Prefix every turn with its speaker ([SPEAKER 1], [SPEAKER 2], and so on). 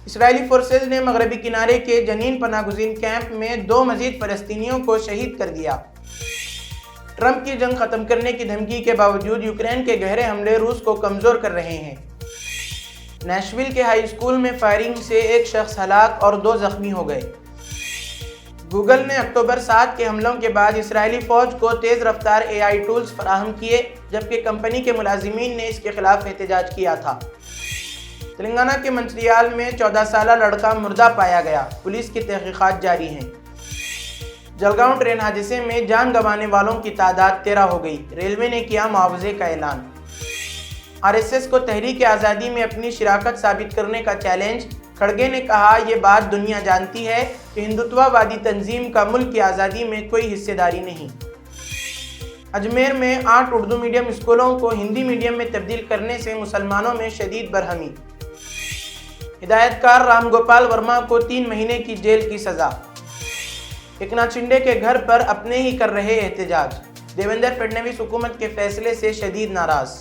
[SPEAKER 1] اسرائیلی forces نے مغربی کنارے کے جنین پناہ گزین کیمپ میں 2 مزید فلسطینیوں کو شہید کر دیا۔ ٹرمپ کی جنگ ختم کرنے کی دھمکی کے باوجود یوکرین کے گہرے حملے روس کو کمزور کر رہے ہیں۔ نیشویل کے ہائی اسکول میں فائرنگ سے 1 شخص ہلاک اور 2 زخمی ہو گئے۔ گوگل نے اکتوبر 7 کے حملوں کے بعد اسرائیلی فوج کو تیز رفتار AI ٹولز فراہم کیے، جبکہ کمپنی کے ملازمین نے اس کے خلاف احتجاج کیا تھا۔ تلنگانہ کے منچریال میں 14 سالہ لڑکا مردہ پایا گیا، پولیس کی تحقیقات جاری ہیں۔ جلگاؤں ٹرین حادثے میں جان گنوانے والوں کی تعداد 13 ہو گئی، ریلوے نے کیا معاوضے کا اعلان۔ RSS کو تحریک آزادی میں اپنی شراکت ثابت کرنے کا چیلنج، کھڑگے نے کہا یہ بات دنیا جانتی ہے کہ ہندوتوا وادی تنظیم کا ملک کی آزادی میں کوئی حصہ داری نہیں۔ اجمیر میں 8 اردو میڈیم اسکولوں کو ہندی میڈیم میں تبدیل کرنے سے مسلمانوں میں شدید برہمی۔ ہدایت کار رام گوپال ورما کو 3 مہینے کی جیل کی سزا۔ ایکناتھ شنڈے کے گھر پر اپنے ہی کر رہے احتجاج، دیویندر فڈنویس حکومت کے فیصلے سے شدید ناراض۔